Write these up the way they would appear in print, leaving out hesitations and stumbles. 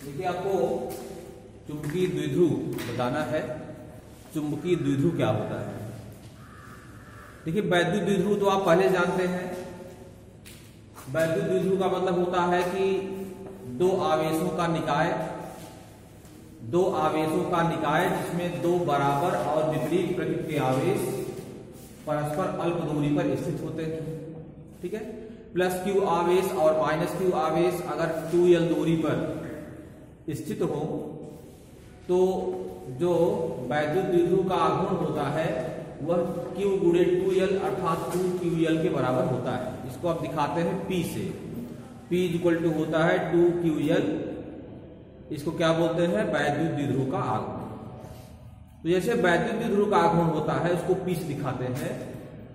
देखिए आपको चुंबकीय द्विध्रुव बताना है। चुंबकीय द्विध्रुव क्या होता है? देखिए वैद्युत द्विध्रुव तो आप पहले जानते हैं। वैद्युत द्विध्रुव का मतलब होता है कि दो आवेशों का निकाय जिसमें दो बराबर और विपरीत प्रकृति के आवेश परस्पर अल्प दूरी पर स्थित होते हैं। ठीक है, प्लस क्यू आवेश और माइनस क्यू आवेश अगर 2l दूरी पर स्थित हो तो जो वैद्युत द्विध्रुव का आघूर्ण होता है वह Q गुणे 2l अर्थात 2QL के बराबर होता है। इसको आप दिखाते हैं P से। P इक्वल टू होता है 2QL। इसको क्या बोलते हैं? वैद्युत द्विध्रुव का आघूर्ण। तो जैसे वैद्युत द्विध्रुव का आघूर्ण होता है उसको P से दिखाते हैं,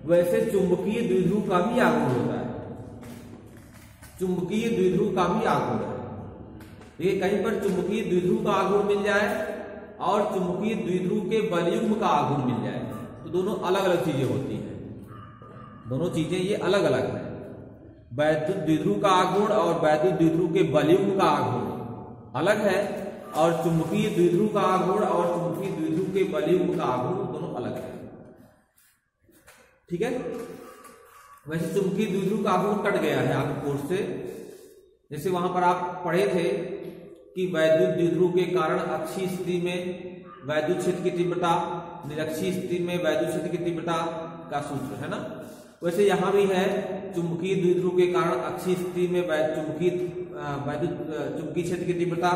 वैसे चुंबकीय द्विध्रुव का भी आघूर्ण होता है। चुंबकीय द्विध्रुव का भी आघूर्ण है। देखिए कहीं पर चुंबकीय द्विध्रुव का आघूर्ण मिल जाए और चुंबकीय द्विध्रुव के बलयुग्म का आघूर्ण मिल जाए तो दोनों अलग अलग चीजें होती हैं। दोनों चीजें ये अलग अलग है। वैद्युत द्विध्रुव का आघूर्ण और वैद्युत द्विध्रुव के बलयुग्म का आघूर्ण अलग है, और चुंबकीय द्विध्रुव का आघूर्ण और चुंबकीय द्विध्रुव के बलयुग्म का आघूर्ण दोनों अलग है। ठीक है, वैसे चुंबकीय द्विध्रुव का आघूर्ण कट गया है आपके कोर्स से। जैसे वहां पर आप पढ़े थे कि वैद्युत द्विध्रुव के कारण अक्षीय स्थिति में वैद्युत क्षेत्र की तीव्रता, निरक्षीय स्थिति में वैद्युत क्षेत्र की तीव्रता का सूत्र है ना। वैसे यहां भी है, चुंबकीय द्विध्रुव के कारण अक्षीय स्थिति में चुंबकीय क्षेत्र की तीव्रता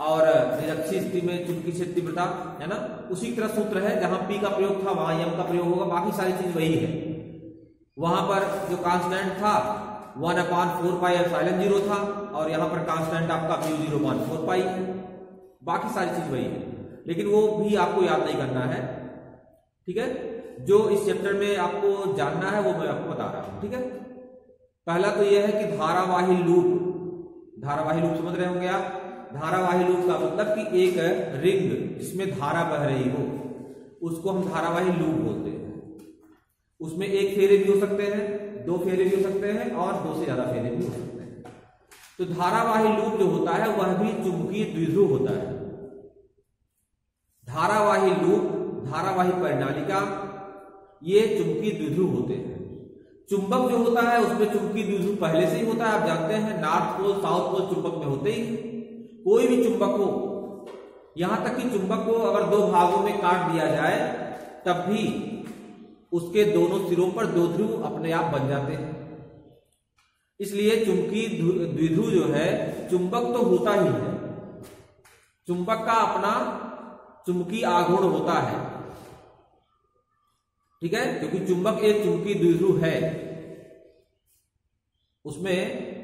और निरक्षीय स्थिति में चुंबकीय क्षेत्र तीव्रता है ना। उसी तरह सूत्र है, जहां P का प्रयोग था वहां M का प्रयोग होगा। बाकी सारी चीज वही है। वहां पर जो कांस्टेंट था 1/4πε0 था और यहाँ पर कांस्टेंट आपका μ0/4π है। बाकी सारी चीज वही है, लेकिन वो भी आपको याद नहीं करना है। ठीक है, जो इस चैप्टर में आपको जानना है वो मैं आपको बता रहा हूं। ठीक है, पहला तो यह है कि धारावाही लूप समझ रहे होंगे आप। धारावाही लूप का मतलब कि एक रिंग जिसमें धारा बह रही हो उसको हम धारावाही लूप बोलते हैं। उसमें एक फेरे भी हो सकते हैं, दो फेरे भी हो सकते हैं और दो से ज्यादा फेरे भी हो सकते हैं। तो धारावाही लूप जो होता है वह भी चुंबकीय द्विध्रुव होता है। धारावाही लूप, धारावाही परिनालिका, ये चुंबकीय द्विध्रुव होते हैं। चुंबक जो होता है उसमें चुंबकीय द्विध्रुव पहले से ही होता है। आप जानते हैं नॉर्थ पोल साउथ पोल चुंबक में होते ही। कोई भी चुंबक हो, यहां तक कि चुंबक को अगर दो भागों में काट दिया जाए तब भी उसके दोनों सिरों पर दो ध्रुव अपने आप बन जाते हैं। इसलिए चुंबकीय द्विध्रुव जो है, चुंबक तो होता ही है, चुंबक का अपना चुंबकीय आघूर्ण होता है। ठीक है, क्योंकि चुंबक एक चुंबकीय द्विध्रुव है, उसमें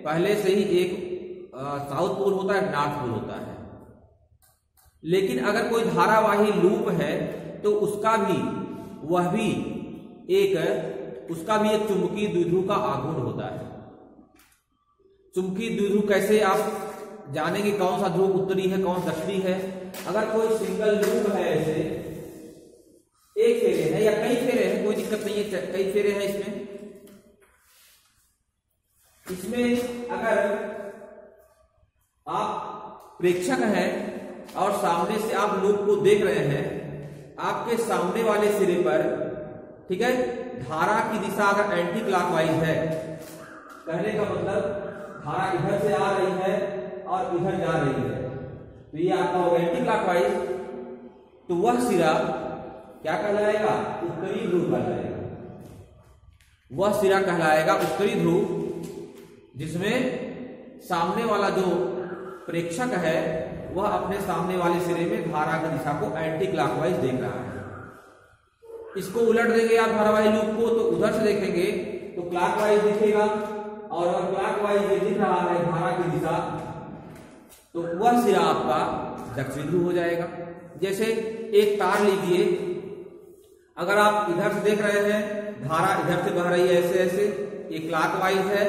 पहले से ही एक साउथ पोल होता है, नॉर्थ पोल होता है। लेकिन अगर कोई धारावाही लूप है तो उसका भी एक चुंबकीय द्विध्रुव का आघूर्ण होता है। चुंबकीय द्विध्रुव कैसे आप जानेंगे? कौन सा ध्रुव उत्तरी है, कौन दक्षिणी है? अगर कोई सिंगल लूप है, ऐसे एक फेरे है या कई फेरे हैं, कोई दिक्कत नहीं है, कई फेरे हैं इसमें अगर आप प्रेक्षक हैं और सामने से आप लूप को देख रहे हैं, आपके सामने वाले सिरे पर, ठीक है, धारा की दिशा अगर एंटी क्लॉकवाइज है, कहने का मतलब धारा इधर से आ रही है और इधर जा रही है, तो ये आपका होगा एंटी क्लॉकवाइज। तो वह सिरा क्या कहलाएगा? उत्तरी ध्रुव कहलाएगा। वह सिरा कहलाएगा उत्तरी ध्रुव, जिसमें सामने वाला जो प्रेक्षक है वह अपने सामने वाले सिरे में धारा की दिशा को एंटी क्लॉकवाइज देख रहा है। इसको उलट देंगे आप धारावाही लूप को, तो उधर से देखेंगे तो क्लॉकवाइज दिखेगा, और अगर क्लॉकवाइज ये दिख रहा है धारा की दिशा, तो वह सिरा आपका दक्षिणी ध्रुव हो जाएगा। जैसे एक तार लीजिए, अगर आप इधर से देख रहे हैं धारा इधर से बह रही है ऐसे ऐसे, ये क्लॉकवाइज है,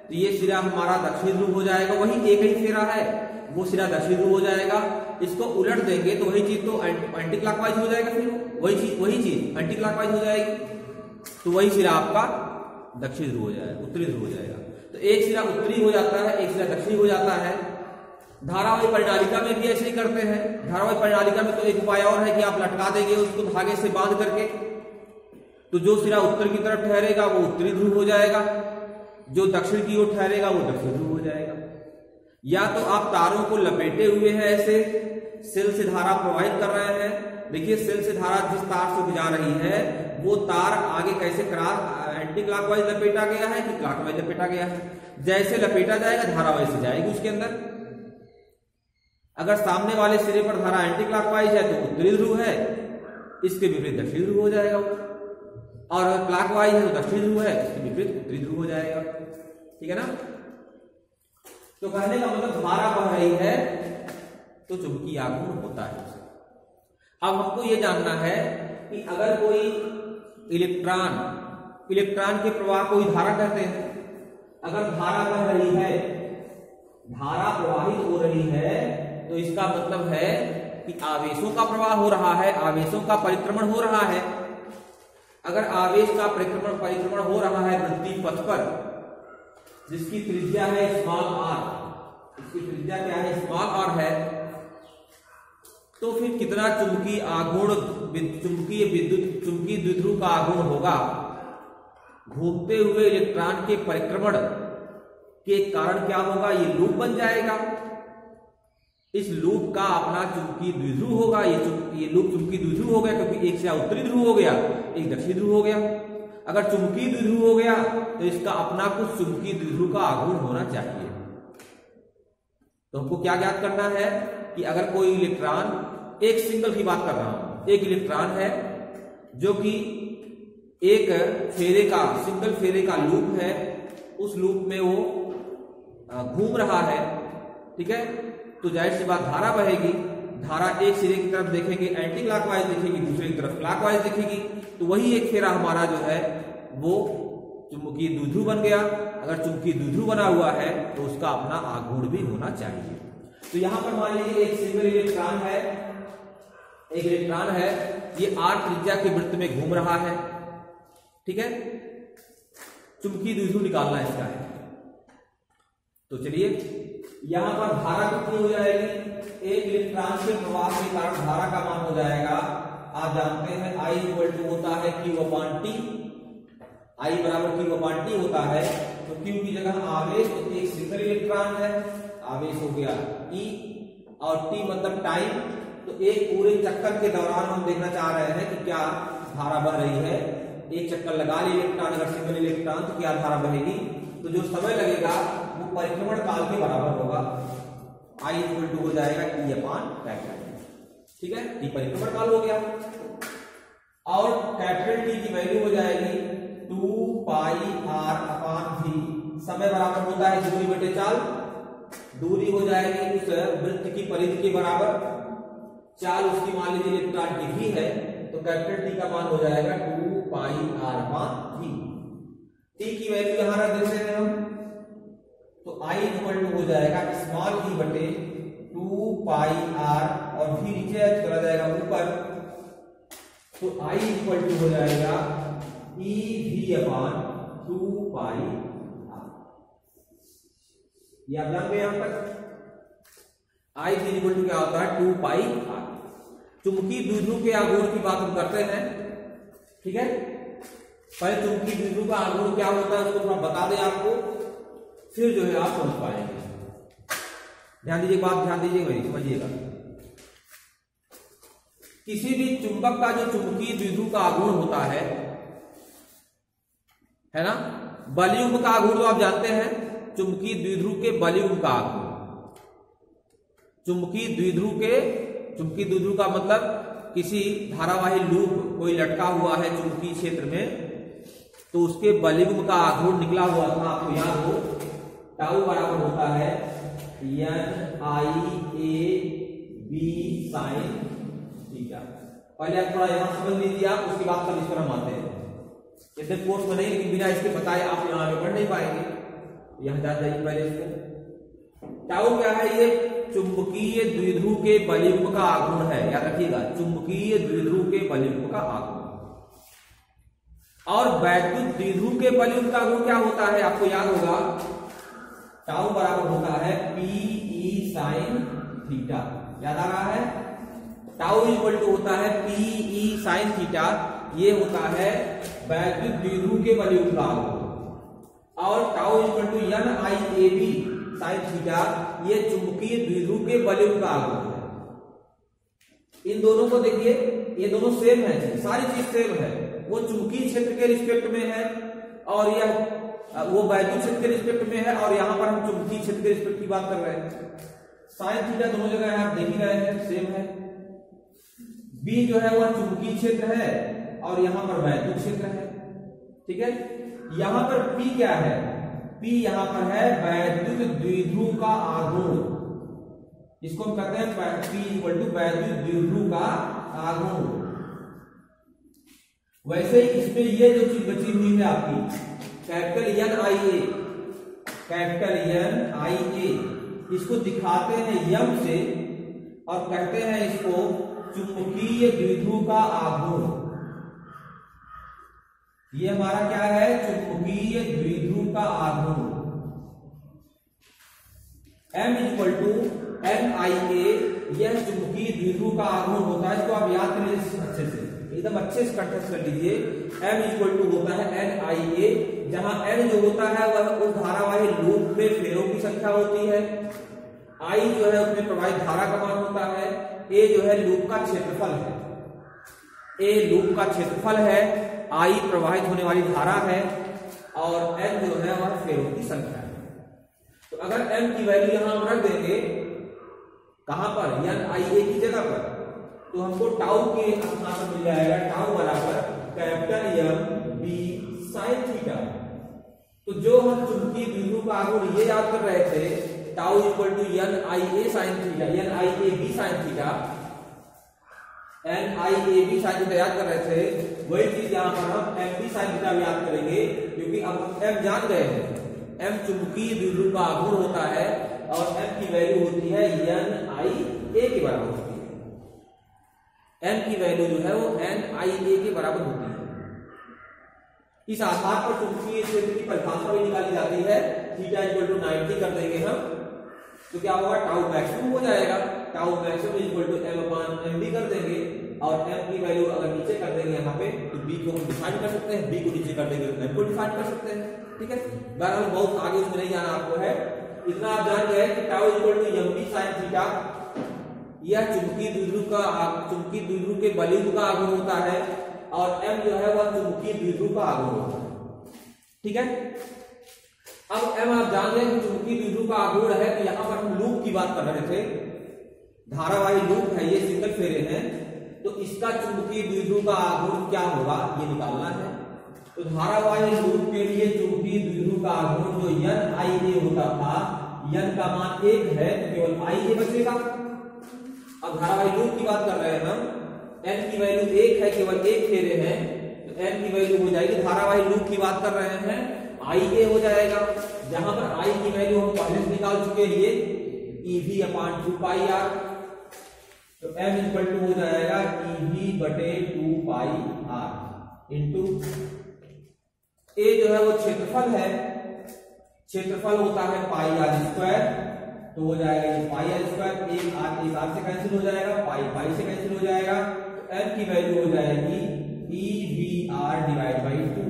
तो ये सिरा हमारा दक्षिणी ध्रुव हो जाएगा। वही एक ही फेरा है, वो सिरा दक्षिणी ध्रुव हो जाएगा। इसको उलट देंगे तो वही चीज तो एंटी क्लॉकवाइज हो जाएगा, फिर वही चीज एंटी क्लॉकवाइज हो जाएगी, तो वही सिरा आपका दक्षिणी ध्रुव हो जाएगा, उत्तरी ध्रुव हो जाएगा। तो एक सिरा उत्तरी हो जाता है, एक सिरा दक्षिणी हो जाता है। धारावाही परिणालिका में भी ऐसे ही करते हैं। धारावाही परिणालिका में तो एक उपाय और है कि आप लटका देंगे उसको धागे से बांध करके, तो जो सिरा उत्तर की तरफ ठहरेगा वो उत्तरी ध्रुव हो जाएगा, जो दक्षिण की ओर ठहरेगा वो दक्षिण ध्रुव हो जाएगा। या तो आप तारों को लपेटे हुए हैं, ऐसे सेल से धारा प्रवाहित कर रहे हैं। देखिए सेल से धारा जिस तार से जा रही है वो तार आगे कैसे एंटी क्लॉकवाइज लपेटा गया है कि क्लॉकवाइज लपेटा गया है। जैसे लपेटा जाएगा धारा वैसे जाएगी उसके अंदर। अगर सामने वाले सिरे पर धारा एंटी क्लॉकवाइज है तो उत्तरी ध्रुव है, इसके विपरीत दक्षिणी ध्रुव हो जाएगा। और अगर क्लॉकवाइज है तो दक्षिणी ध्रुव है, इसके विपरीत उत्तरी ध्रुव हो जाएगा। ठीक है ना। तो कहने का मतलब धारा बह रही है तो चुंबकीय आघूर्ण होता है। अब हमको यह जानना है कि अगर कोई इलेक्ट्रॉन के प्रवाह को ही धारा कहते हैं। अगर धारा बह रही है, धारा प्रवाहित हो रही है, तो इसका मतलब है कि आवेशों का प्रवाह हो रहा है, आवेशों का परिक्रमण हो रहा है। अगर आवेश का परिक्रमण हो रहा है वृत्तीय पथ पर, जिसकी त्रिज्या है स्मॉल आर, इसकी त्रिज्या क्या है स्मॉल आर है, तो फिर कितना चुंबकीय आघूर्ण, चुंबकीय द्विध्रुव का आघूर्ण होगा। घूमते हुए इलेक्ट्रॉन के परिक्रमण के कारण क्या होगा, ये लूप बन जाएगा। इस लूप का अपना चुंबकीय द्विध्रुव होगा। ये लूप चुंबकीय द्विध्रुव हो गया क्योंकि एक से उत्तरी ध्रुव हो गया, एक दक्षिणी ध्रुव हो गया। अगर चुंबकीय द्विध्रुव हो गया तो इसका अपना कुछ चुंबकीय द्विध्रुव का आघूर्ण होना चाहिए। तो हमको क्या ज्ञात करना है कि अगर कोई इलेक्ट्रॉन, एक सिंगल की बात कर रहा हूं, एक इलेक्ट्रॉन है जो कि एक फेरे का, सिंगल फेरे का लूप है, उस लूप में वो घूम रहा है। ठीक है। तो जाहिर सी बात धारा बहेगी। धारा एक सिरे की तरफ देखेंगे एंटी क्लॉकवाइज दिखेगी, दूसरे की तरफ क्लॉकवाइज दिखेगी, तो वही एक फेरा हमारा जो है वो चुंबकीय द्विध्रुव बन गया। अगर चुंबकीय द्विध्रुव बना हुआ है तो उसका अपना आघूर्ण भी होना चाहिए। तो यहां पर मान लीजिए एक सिंगल इलेक्ट्रॉन है, एक इलेक्ट्रॉन है, ये आर त्रिज्या के वृत्त में घूम रहा है। ठीक है। चुंबकीय द्विध्रुव निकालना इसका है। तो चलिए यहां पर धारा कितनी हो जाएगी, एक इलेक्ट्रॉन के प्रवाह के कारण धारा का मान हो जाएगा, आप जानते हैं I इक्वल टू होता है Q/T, I बराबर Q/T होता है। तो Q की जगह आवेश, तो एक सिंगल इलेक्ट्रॉन है, आवेश हो गया E, और T मतलब टाइम। तो एक पूरे चक्कर के दौरान हम देखना चाह रहे हैं कि क्या धारा बह रही है। एक चक्कर लगा ली इलेक्ट्रॉन, अगर सिंगल इलेक्ट्रॉन, तो क्या धारा बहेगी। तो जो समय लगेगा वो परिक्रमण काल के बराबर होगा। I इक्वल टू हो जाएगा E/T। ठीक है। T परिक्रमण काल हो गया, और कैपिटल T की वैल्यू हो जाएगी 2πr/v। समय बराबर होता है दूरी बटे चाल। दूरी हो जाएगी उस वृत्त की परिधि के बराबर, चाल उसकी मान लीजिए इलेक्ट्रॉन की v है, तो कैपिटल T का मान हो जाएगा 2πr/v। T की वैल्यू यहां रख देते हैं हम, तो I इक्वल टू हो जाएगा स्मॉल e बटे 2πr, और v नीचे चला जाएगा ऊपर, तो I इक्वल टू हो जाएगा EV/2πr। ये आप जान गए यहां तक। I इक्वल टू क्या होता है 2πr। चुंबकीय द्विध्रुव के आघूर्ण की बात हम करते हैं। ठीक है। पहले चुंबकीय द्विध्रुव का आघूर्ण क्या होता है उसको थोड़ा बता दें आपको, फिर जो है आप समझ पाएंगे। ध्यान दीजिए, बात ध्यान दीजिए मेरी, समझिएगा। किसी भी चुंबक का जो चुंबकीय द्विध्रुव का आघूर्ण होता है ना, बलयुग्म का आघूर्ण तो आप जानते हैं, चुंबकीय द्विध्रुव के बलयुग्म का आघूर्ण। चुंबकीय द्विध्रुव का मतलब किसी धारावाही लूप कोई लटका हुआ है चुंबकीय क्षेत्र में, तो उसके बलयुग्म का आघूर्ण निकला हुआ था, आपको याद हो, टाउ बराबर होता है NIAB sin थीटा। पहले आप थोड़ा यहां समझ लीजिए आप, उसके बाद कल इस पर हम आते हैं। इतने कोर्स में नहीं, लेकिन बिना इसके बताए आप यहां आगे बढ़ नहीं पाएंगे। यहां जा जाइए पहले इसको। टाउ क्या है, ये चुंबकीय द्विध्रुव के बलयुग्म का आघूर्ण है, याद रखिएगा, चुंबकीय द्विध्रुव के बलयुग्म का आघूर्ण। और वैद्युत द्विध्रुव के बलयुग्म का आघूर्ण क्या होता है, आपको याद होगा, टाउ बराबर होता है पीई साइन थीटा। याद आ रहा है? टाउ इक्वल टू होता है पीई साइन थीटा, ये होता है वैद्युत द्विध्रुव के बलयुक्त का आघूर्ण, और tau equal to N I A B sine theta, ये चुंबकीय द्विध्रुव के बलयुक्त का आघूर्ण है। इन दोनों को देखिए, ये दोनों सेम है, सारी चीज सेम है। वो चुंबकीय क्षेत्र के रिस्पेक्ट में है और यह वो वैद्युत क्षेत्र के रिस्पेक्ट में है, और यहां पर हम चुंबकीय क्षेत्र के रिस्पेक्ट की बात कर रहे हैं। साइन थीटा दोनों जगह है, आप देख ही रहे हैं, सेम है। बी जो है वह चुंबकीय क्षेत्र है और यहां पर वैद्युत क्षेत्र है। ठीक है, यहां पर पी क्या है? पी यहां पर है वैद्युत द्विध्रुव का आघूर्ण, इसको हम कहते हैं पी इक्वल टू वैद्युत द्विध्रुव का आघूर्ण। वैसे ही इसमें ये जो चीज बची हुई है आपकी कैपिटल एन आई ए, इसको दिखाते हैं यम से और कहते हैं इसको चुंबकीय द्विध्रुव का आघूर्ण। ये हमारा क्या है? चुंबकीय द्विध्रुव का आघूर्ण। M equal to N I ए, यह चुंबकीय द्विध्रुव का आघूर्ण होता है। इसको आप याद कर लीजिए अच्छे से, एकदम अच्छे से कंटेक्स्ट कर लीजिए। M इक्वल टू होता है एन आई ए, जहां n जो होता है वह उस धारावाही लूप में फेरों की संख्या होती है, I जो है उसमें प्रवाहित धारा का मान होता है, A जो है लूप का क्षेत्रफल है, A लूप का क्षेत्रफल है, I प्रवाहित होने वाली धारा है, और n जो है वह फेरों की संख्या है। तो अगर m की वैल्यू यहां हम रख देंगे, कहां पर? एन आई ए की जगह पर, तो हमको टाउ के स्थान पर मिल जाएगा टाउ बराबर capital M B sine theta. तो जो हम चुंबकीय द्विध्रुव का आघूर्ण ये याद कर रहे थे, tau equal to N I A sine theta, N I A B sine theta, N I A B sine theta याद कर रहे थे, वही चीज यहां पर हम एम बी साइन थीटा भी याद करेंगे, क्योंकि अब एम जान गए हैं। एम चुंबकीय द्विध्रुव का आघूर्ण होता है और एम की वैल्यू होती है एन आई ए के बराबर होती है। एम की वैल्यू जो है वो एन आई ए के बराबर होती है। इस आधार पर चुंबकीय क्षेत्र की परिभाषा भी निकाली जाती है। थीटा इक्वल टू 90 कर देंगे हम, तो क्या होगा? टाउ मैक्सिमम हो जाएगा। Tau maximum equal to M upon M B कर देंगे, और एम की वैल्यू अगर नीचे कर देंगे यहाँ पे, तो बी को हम डिफाइन कर सकते हैं, बी को नीचे कर देंगे तो एम को डिफाइन कर सकते हैं। ठीक है, बहरहाल बहुत आगे उसमें नहीं जाना आपको है, इतना आप जान गए कि tau equal to M B sine theta, यह चुंबकीय द्विध्रुव के बलयुक्त का आघूर्ण होता है, और m जो है वह चुंबकीय द्विध्रुव का आघूर्ण होता है। ठीक है, अब m आप जान गए कि चुंबकीय द्विध्रुव का आघूर्ण है, तो यहां पर हम लूप की बात कर रहे थे, धारावाही लूप है, ये सिंगल फेरे हैं, तो इसका चुंबकीय द्विध्रुव का आघूर्ण क्या होगा ये निकालना है। तो धारावाही लूप के लिए चुंबकीय द्विध्रुव का आघूर्ण जो एन आई ए होता था, n का मान 1 है तो केवल आई ए बचेगा। अब धारावाही लूप की बात कर रहे हैं हम, n की वैल्यू 1 है, केवल 1 फेरे हैं, तो n की वैल्यू हो जाएगी, धारावाही लूप की बात कर रहे हैं, आई ए हो जाएगा, जहां पर आई की वैल्यू हम पहले से निकाल चुके हैं, ये EV अपान 2 पाई आर, तो m इक्वल टू हो जाएगा EV बटे 2 पाई आर इंटू ए जो है वो क्षेत्रफल है, क्षेत्रफल होता है पाई आर स्क्वायर, तो हो जाएगा ये पाई आर स्क्वायर, एक आर से कैंसिल हो जाएगा, पाई से कैंसिल हो जाएगा, तो m की वैल्यू हो जाएगी EVR डिवाइड बाई 2।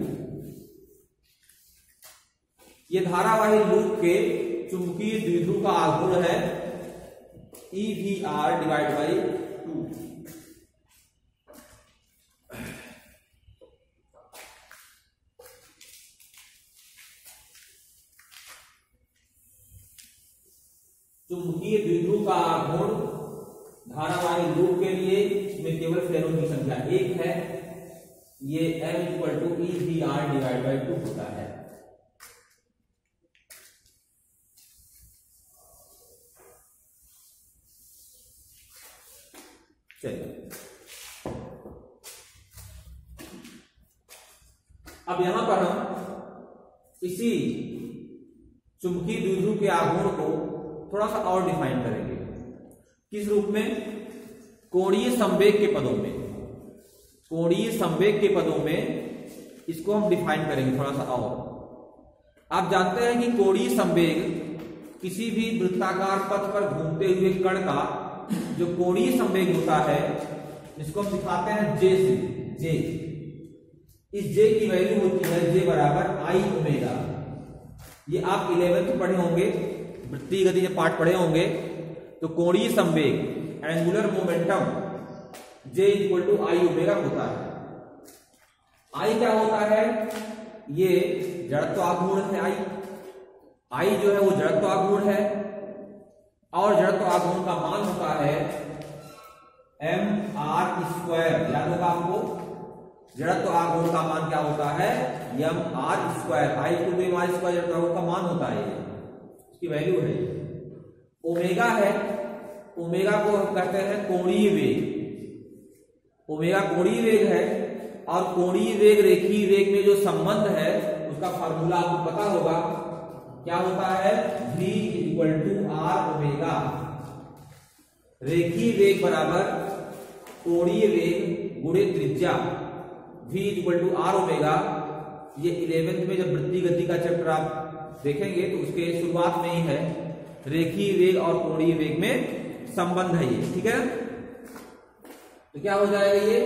ये धारावाही लूप के चुंबकीय द्विध्रुव का आघूर्ण है, EVR डिवाइड बाई 2। चुंबकीय द्विध्रुव का आघूर्ण धारावाही लूप के लिए, इसमें केवल फेरों की संख्या 1 है, ये m equal to EVR divide by 2 होता है। चलिए, अब यहां पर हम इसी चुंबकीय द्विध्रुव के आघूर्ण को थोड़ा सा और डिफाइन करेंगे। किस रूप में? कोणीय संवेग के पदों में, कोणीय संवेग के पदों में इसको हम डिफाइन करेंगे थोड़ा सा और। आप जानते हैं कि कोणीय संवेग किसी भी वृत्ताकार पथ पर घूमते हुए कण का जो कोणीय संवेग होता है, जिसको हम दिखाते हैं जे से, जे, इस जे की वैल्यू होती है जे बराबर आई ओमेगा। ये आप 11th पढ़े होंगे, वृत्तीय गति के पाठ पढ़े होंगे। तो कोणीय संवेग angular momentum J equal to I omega होता है। आई क्या होता है? ये जड़त्व आघूर्ण है। आई जो है वो जड़त्व आघूर्ण है, और जड़त्व आघूर्ण का मान होता है mr²। याद होगा आपको, जड़त्व आघूर्ण का मान क्या होता है? mr²। आई टू mr² जड़त्व आघूर्ण का मान होता है, इसकी वैल्यू है। ओमेगा है, ओमेगा को हम कहते हैं कोणीय वेग। ओमेगा कोणीय वेग है, और कोणीय वेग रेखीय वेग में जो संबंध है उसका फार्मूला आपको पता होगा, क्या होता है? v equal to R omega. रेखीय वेग बराबर कोणीय वेग गुणे त्रिज्या, v equal to R omega. ये 11th में जब वृत्तीय गति का चैप्टर आप देखेंगे तो उसके शुरुआत में ही है, रेखीय वेग और कोणीय वेग में संबंध है ये, ठीक है। तो क्या हो जाएगा ये?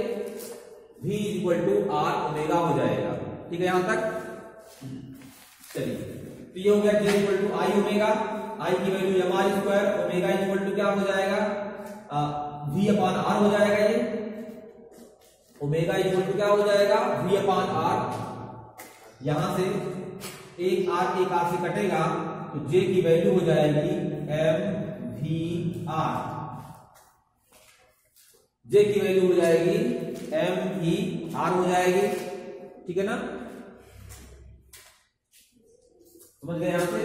v equal to R omega हो जाएगा, ठीक है यहां तक। चलिए, तो ये हो गया j equal to I omega. I की value mr², omega equal to क्या हो जाएगा? v अपॉन आर हो जाएगा। ये ओमेगा इक्वल टू क्या हो जाएगा? v upon R. यहां से एक आर से कटेगा, तो j की वैल्यू हो जाएगी mvr। j की वैल्यू हो जाएगी mvr हो जाएगी, ठीक है ना। समझ गए यहां से।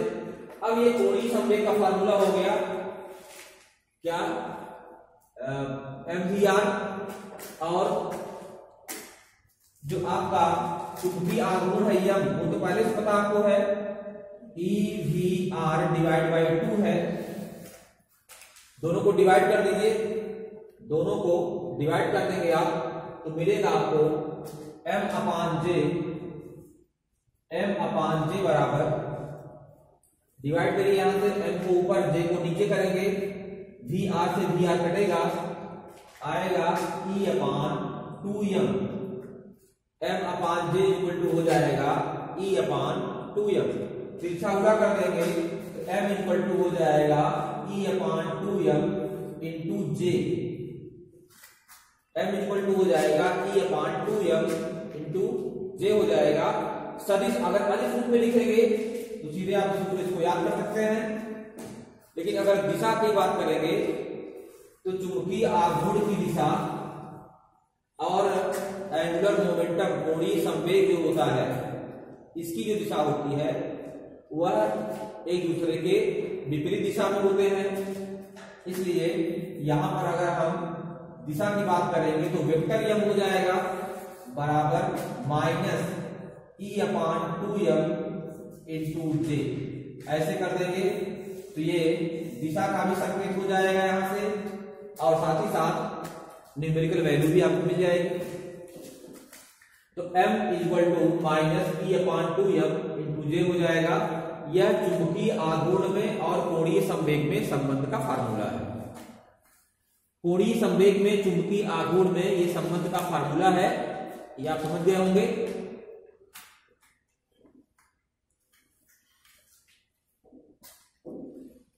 अब ये कोणीय संवेग का फार्मूला हो गया क्या? mvr, और जो आपका चुंबकीय आघूर्ण है यम, वो तो पहले से पता आपको है, EVR डिवाइड बाई 2 है। दोनों को डिवाइड कर दीजिए, दोनों को डिवाइड कर देंगे आप, तो मिलेगा आपको m अपान जे बराबर, डिवाइड करिए यहां से, m को ऊपर j को नीचे करेंगे, VR से VR कटेगा, आएगा E upon 2m। m upon J equal to हो जाएगा E अपान 2m। तिरछा उड़ा कर देंगे तो m इक्वल टू हो जाएगा E upon 2m into J. m equal to हो जाएगा E upon 2m into J हो जाएगा। सदिश अगर अदिश रूप में लिखेंगे तो सीधे आप इसको याद कर सकते हैं, लेकिन अगर दिशा की बात करेंगे तो चुंबकीय आघूर्ण की दिशा और एंगुलर मोमेंटम कोणीय संवेग जो होता है, इसकी जो दिशा होती है वह एक दूसरे के विपरीत दिशा में होते हैं। इसलिए यहां पर अगर हम दिशा की बात करेंगे तो वेक्टर यम हो जाएगा बराबर minus E upon 2m into जे। ऐसे कर देंगे तो ये दिशा का भी संकेत हो जाएगा यहां से, और साथ ही साथ न्यूमेरिकल वैल्यू भी आपको मिल जाएगी। तो m equal to minus E upon 2m into J हो जाएगा। यह चुंबकीय आघूर्ण में और कोणीय संवेग में संबंध का फार्मूला है। कोणीय संवेग में चुंबकीय आघूर्ण में ये संबंध का फार्मूला है, ये आप समझ गए होंगे।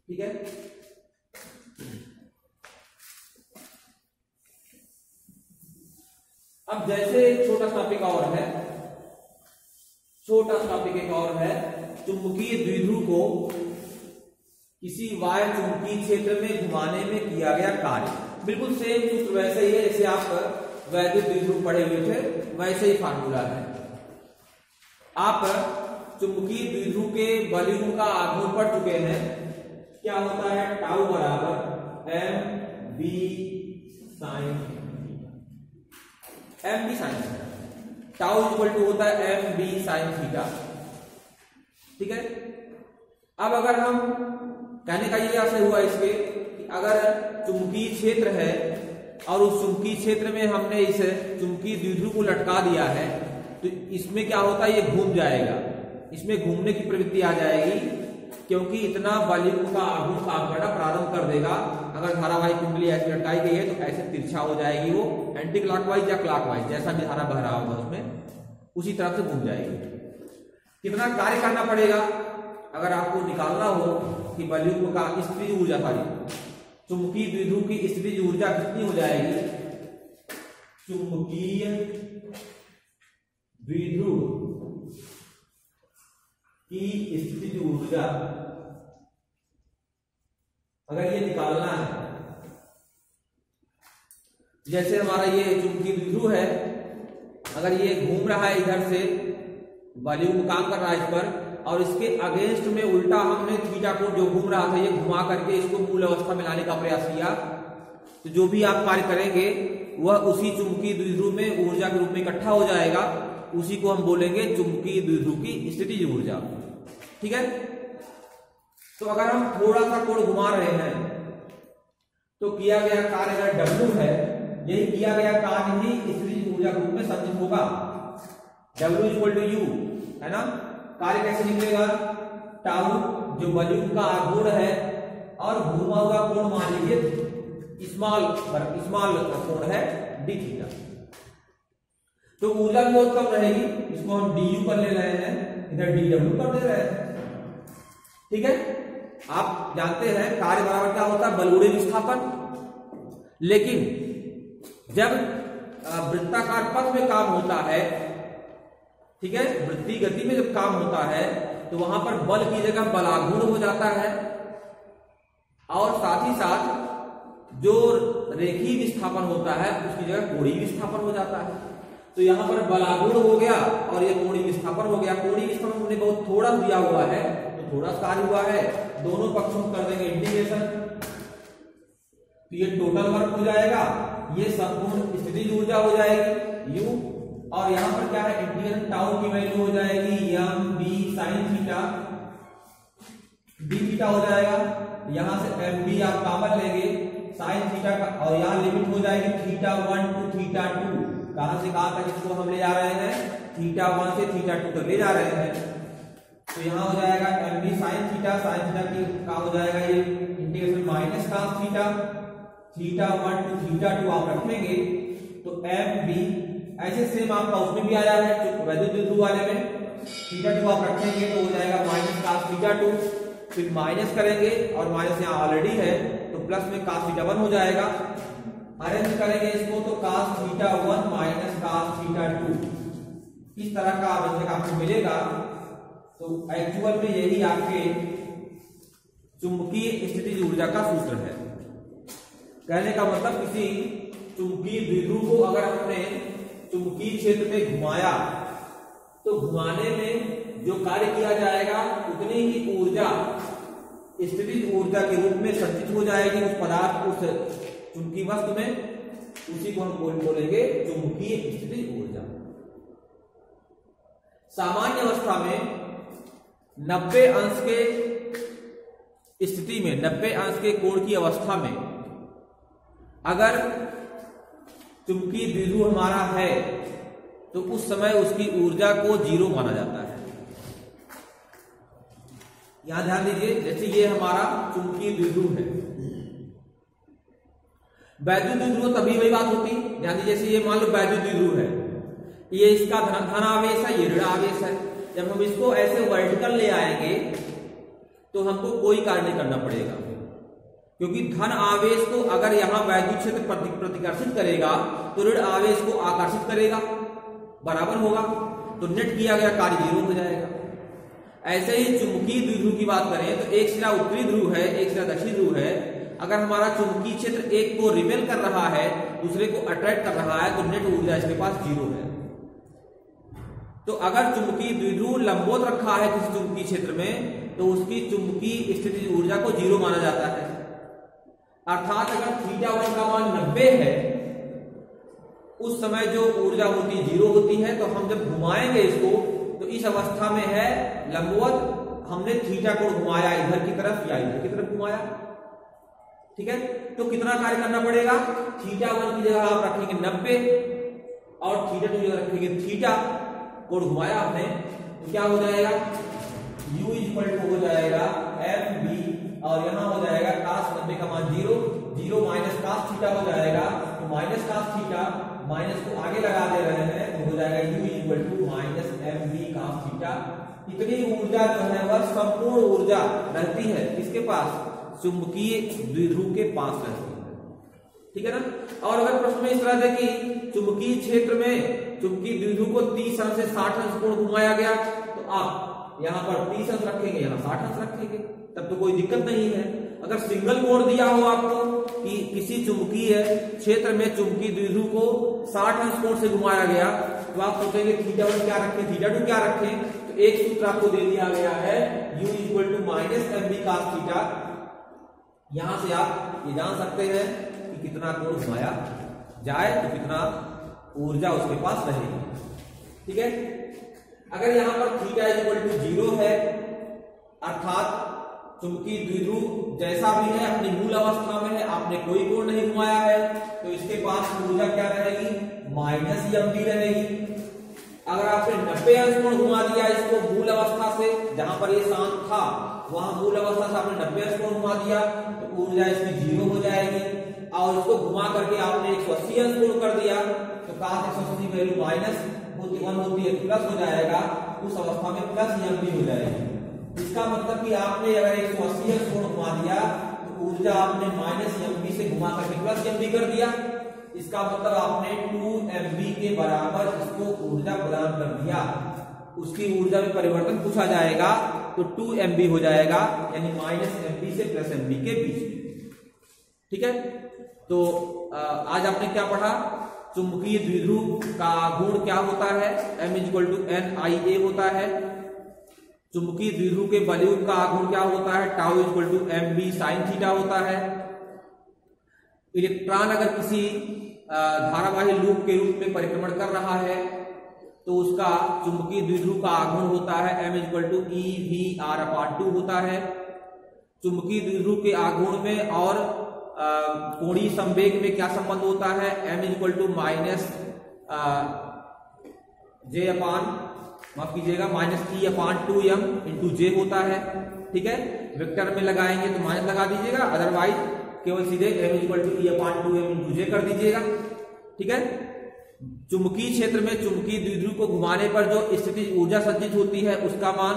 ठीक है, अब जैसे एक छोटा टॉपिक और है, छोटा टॉपिक एक और है, चुंबकीय द्विध्रुव को किसी वाय चुंबकीय क्षेत्र में घुमाने में किया गया कार्य। बिल्कुल सेम सूत्र वैसे ही है जैसे आप वैद्युत द्विध्रुव पढ़े हुए थे, वैसे ही फार्मूला है। आप चुंबकीय द्विध्रुव के बलिगुण का आघूर्ण पढ़ चुके हैं। क्या होता है? टाउ बराबर M B sine theta. Tau equal to होता है एम बी साइन थीटा। ठीक है, अब अगर हम कहने का ये आशय हुआ इसके कि अगर चुंबकीय क्षेत्र है और उस चुंबकीय क्षेत्र में हमने इस चुंबकीय द्विध्रुव को लटका दिया है तो इसमें क्या होता है? ये घूम जाएगा, इसमें घूमने की प्रवृत्ति आ जाएगी क्योंकि इतना बलयुक्त का आघूर्ण काम करना प्रारंभ कर देगा। अगर धारावाही कुंडली ऐसी लटकाई गई है तो ऐसे तिरछा हो जाएगी, वो एंटी क्लॉकवाइज या क्लॉकवाइज जैसा भी धारा बह रहा होगा उसमें उसी तरह से घूम जाएगी। कितना कार्य करना पड़ेगा अगर आपको निकालना हो कि बलयुक्त का स्थितिज ऊर्जा, चुंबकीय द्विध्रुव की स्थितिज ऊर्जा कितनी हो जाएगी, चुंबकीय द्विध्रुव की स्थितिज ऊर्जा अगर ये निकालना है, जैसे हमारा ये चुंबकीय द्विध्रुव है, अगर ये घूम रहा है इधर से, बलयुक्त काम कर रहा है इस पर, और इसके अगेंस्ट में उल्टा हमने थीटा को जो घूम रहा था ये घुमा करके इसको मूल अवस्था में लाने का प्रयास किया, तो जो भी आप कार्य करेंगे वह उसी चुंबकीय द्विध्रुव में ऊर्जा के रूप में इकट्ठा हो जाएगा। उसी को हम बोलेंगे चुंबकीय द्विध्रुव की स्थितिज ऊर्जा। ठीक है, तो अगर हम थोड़ा सा कोण घुमा रहे हैं तो किया गया कार्य अगर W है, यही किया गया कार्य ही स्थितिज ऊर्जा के रूप में संचित होगा। W = U है ना। कार्य कैसे निकलेगा, टाउ जो बलयुक्त का आघूर्ण है और घूमा हुआ कोण मान लीजिए स्मॉल कोण है d थीटा, तो ऊर्जा भी बहुत कम रहेगी, इसको हम du पर ले रहे हैं, इधर dw पर दे रहे हैं। ठीक है, आप जानते हैं कार्य बराबर क्या होता है, बलूड़े विस्थापन। लेकिन जब वृत्ताकार पथ में काम होता है, ठीक है, वृत्तीय गति में जब काम होता है तो वहां पर बल की जगह बलाघूर्ण हो जाता है, और साथ ही साथ जो रेखीय विस्थापन होता है उसकी जगह कोणीय विस्थापन हो जाता है। तो यहां पर बलाघूर्ण हो गया और ये कोणीय विस्थापन हो गया। कोणीय विस्थापन हमने बहुत थोड़ा दिया हुआ है तो थोड़ा कार्य हुआ है, दोनों पक्षों कर देंगे इंटीग्रेशन, तो ये टोटल वर्क हो जाएगा, ये संपूर्ण स्थितिज ऊर्जा हो जाएगी U, और यहां पर क्या है इंटीग्रेशन टाउ की वैल्यू हो जाएगी m b sin theta d theta हो जाएगा। यहां से m b आप कॉमन लेंगे sin थीटा का, और यहां लिमिट हो जाएगी θ1 to θ2। कहां से कहां तक इसको हम ले जा रहे हैं, θ1 से θ2 तक ले जा रहे हैं। तो यहां हो जाएगा m b sin थीटा की का हो जाएगा ये integration minus cos theta, θ1 to θ2 आप रखेंगे तो m b ऐसे सेम आपका उसमें भी आया है वैद्युत द्विध्रुव वाले में, θ2 आप रखेंगे तो हो जाएगा माइनस cos θ2, फिर माइनस करेंगे और माइनस यहाँ ऑलरेडी है तो प्लस में cos θ1 हो जाएगा। अरेंज करेंगे इसको तो cos θ1 माइनस cos θ2, इस तरह का व्यंजक आपको मिलेगा। तो एक्चुअल में यही आपके चुंबकीय स्थितिज ऊर्जा का सूत्र है। कहने का मतलब किसी चुंबकीय द्विध्रुव को अगर हमने चुंबकीय क्षेत्र में घुमाया तो घुमाने में जो कार्य किया जाएगा उतनी ही ऊर्जा स्थितिज ऊर्जा के रूप में संचित हो जाएगी उस पदार्थ, उस चुंबकीय वस्तु में, उसी को हम बोलेंगे चुंबकीय स्थितिज ऊर्जा। सामान्य अवस्था में 90 अंश के स्थिति में, 90 अंश के कोण की अवस्था में अगर चुंबकीय द्विध्रुव हमारा है तो उस समय उसकी ऊर्जा को 0 माना जाता है। यहां ध्यान दीजिए, जैसे ये हमारा चुंबकीय द्विध्रुव है, वैद्युत द्विध्रुव तभी वही बात होती, ध्यान दीजिए, जैसे ये मान लो वैद्युत द्विध्रुव है, ये इसका धन आवेश है, ये ऋण आवेश है। जब हम इसको ऐसे वर्टिकल ले आएंगे तो हमको कोई कार्य नहीं करना पड़ेगा, क्योंकि धन आवेश को अगर यहां वैद्युत क्षेत्र प्रतिकर्षित करेगा तो ऋण आवेश को आकर्षित करेगा, बराबर होगा, तो नेट किया गया कार्य 0 हो जाएगा। ऐसे ही चुंबकीय द्विध्रुव की बात करें तो एक सिरा उत्तरी ध्रुव है, एक सिरा दक्षिणी ध्रुव है। अगर हमारा चुंबकीय क्षेत्र एक को रिपेल कर रहा है, दूसरे को अट्रैक्ट कर रहा है, तो नेट ऊर्जा इसके पास 0 है। तो अगर चुंबकीय द्विध्रुव लंबवत रखा है किसी चुंबकीय क्षेत्र में तो उसकी चुंबकीय स्थितिज ऊर्जा को 0 माना जाता है। अर्थात अगर θ1 का मान 90 है उस समय जो ऊर्जा होती 0 होती है, तो हम जब घुमाएंगे इसको तो इस अवस्था में है लंबवत, हमने थीटा को घुमाया इधर की तरफ या इधर की तरफ घुमाया, ठीक है। तो कितना कार्य करना पड़ेगा, θ1 की जगह आप रखेंगे 90 और θ2 की जगह रखेंगे थीटा, कोण घुमाया आपने तो क्या हो जाएगा U इक्वल टू हो जाएगा mv और यहाँ हो जाएगा cos 90 का मान 0, 0 माइनस cos थीटा हो जाएगा, तो माइनस cos थीटा माइनस को आगे लगा दे रहे हैं तो हो जाएगा U equal to minus mv cos theta. इतनी ऊर्जा जो है वह संपूर्ण ऊर्जा रहती है किसके पास, चुंबकीय द्विध्रुव के पास रहती है, ठीक है ना। और अगर प्रश्न में इस तरह से कि चुंबकीय क्षेत्र में चुंबकीय द्विध्रुव को 30 अंश से 60 अंश कोण घुमाया गया, तो आप यहाँ पर 30 अंश रखेंगे, यहाँ 60 अंश रखेंगे, तब तो कोई दिक्कत नहीं है। अगर सिंगल कोण दिया हो आपको कि किसी चुंबकीय क्षेत्र में चुंबकीय द्विध्रुव को 60 अंश कोण से घुमाया गया, तो आप सोचेंगे θ1 क्या रखें, θ2 क्या रखें, तो एक सूत्र आपको दे दिया गया है U equal to minus mv cos theta. यहां से आप ये जान सकते हैं कि कितना कोण घुमाया जाए तो कितना ऊर्जा उसके पास रहेगी, ठीक है। अगर यहां पर थीटा इक्वल टू 0 है, अर्थात चुंबकीय द्विध्रुव जैसा भी है अपनी मूल अवस्था में है, आपने कोई कोण नहीं घुमाया है, तो इसके पास ऊर्जा क्या रहेगी, माइनस mv रहेगी। अगर आपने 90 अंश कोण घुमा दिया इसको मूल अवस्था से, जहां पर ये शांत था वहां मूल अवस्था से आपने 90 अंश कोण घुमा दिया तो ऊर्जा इसमें 0 हो जाएगी। और इसको घुमा करके आपने 180 अंश कोण कर दिया तो cos 180 वैल्यू माइनस 1 होती है प्लस हो जाएगा, उस अवस्था में प्लस mv हो जाएगी। इसका मतलब कि आपने अगर 180 अंश कोण घुमा दिया तो ऊर्जा आपने माइनस mv से घुमा करके प्लस mv कर दिया, इसका मतलब आपने 2mv के बराबर इसको ऊर्जा प्रदान कर दिया। उसकी ऊर्जा में परिवर्तन पूछा जाएगा तो 2mv हो जाएगा, यानी माइनस mv से प्लस mv के बीच में, ठीक है। तो आज आपने क्या पढ़ा, चुंबकीय द्विध्रुव का गुण क्या होता है, m इक्वल टू NIA होता है। चुंबकीय द्विध्रुव के बलयुग का गुण क्या होता है, tau equal to mv sin theta होता है। इलेक्ट्रॉन अगर किसी धारावाही लूप के रूप में परिक्रमण कर रहा है तो उसका चुंबकीय द्विध्रुव का आघूर्ण होता है m इक्वल टू EV/2 होता है। चुंबकीय द्विध्रुव के आघूर्ण में और कोणीय संवेग में क्या संबंध होता है, m equal to minus E/2m into J होता है, ठीक है। वेक्टर में लगाएंगे तो माइनस लगा दीजिएगा, अदरवाइज केवल सीधे m equal to E/2m into J कर दीजिएगा, ठीक है। चुंबकीय क्षेत्र में चुंबकीय द्विध्रुव को घुमाने पर जो स्थितिज ऊर्जा संचित होती है उसका मान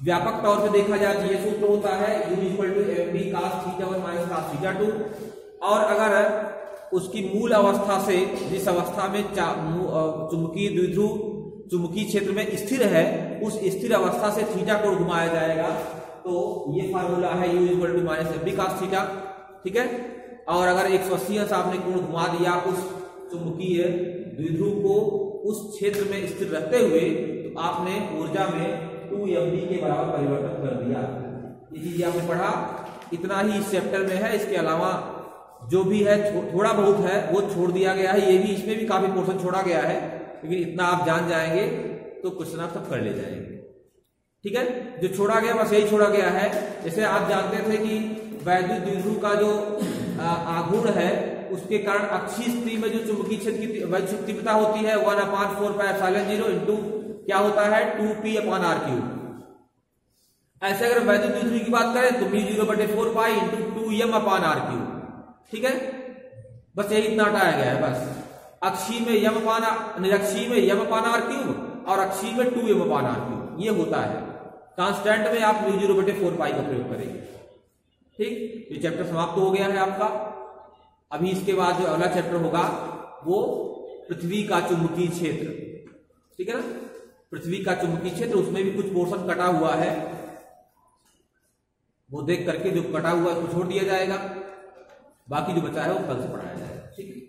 व्यापक तौर पे देखा जाए तो ये सूत्र होता है U equal to mv cos θ1 minus cos θ2। और अगर उसकी मूल अवस्था से जिस अवस्था में चुंबकीय द्विध्रुव चुंबकीय क्षेत्र में स्थिर है उस स्थिर अवस्था से थीटा कोण घुमाया जाएगा, तो ये फार्मूला है U equal to minus mv cos theta, ठीक है। और अगर 180 अंश आपने कोण घुमा दिया उस चुंबकीय द्विध्रुव को उस क्षेत्र में स्थिर रखते हुए तो आपने ऊर्जा में 2mv के बराबर परिवर्तन कर दिया। ये चीज आपने पढ़ा, इतना ही इस चैप्टर में है। इसके अलावा जो भी है थोड़ा बहुत है वो छोड़ दिया गया है, ये भी इसमें भी काफी पोर्शन छोड़ा गया है, लेकिन इतना आप जान जाएंगे तो क्वेश्चन आप सब कर ले जाएंगे, ठीक है। जो छोड़ा गया बस यही छोड़ा गया है। जैसे आप जानते थे कि वैद्युत द्विध्रुव का जो आघूर्ण है उसके कारण अक्षीय स्थिति में जो चुंबकीय क्षेत्र की वैद्युत तीव्रता होती है 1/4πε0 इंटू क्या होता है 2p/r3। ऐसे अगर वैद्युत द्विध्रुव की बात करें तो μ0/4π इंटू 2m/r3, ठीक है। बस यही इतना हटाया गया है, बस अक्षीय में निरक्षीय में m/r3 और अक्षीय में 2m/r3 ये होता है। कांस्टेंट में आप μ0/4π का प्रयोग करेंगे, ठीक। ये चैप्टर समाप्त हो गया है आपका। अभी इसके बाद जो अगला चैप्टर होगा वो पृथ्वी का चुंबकीय क्षेत्र, ठीक है ना। पृथ्वी का चुंबकीय क्षेत्र, उसमें भी कुछ पोर्शन कटा हुआ है, वो देख करके जो कटा हुआ है उसको छोड़ दिया जाएगा, बाकी जो बचा है वो कल से पढ़ाया जाएगा, ठीक है।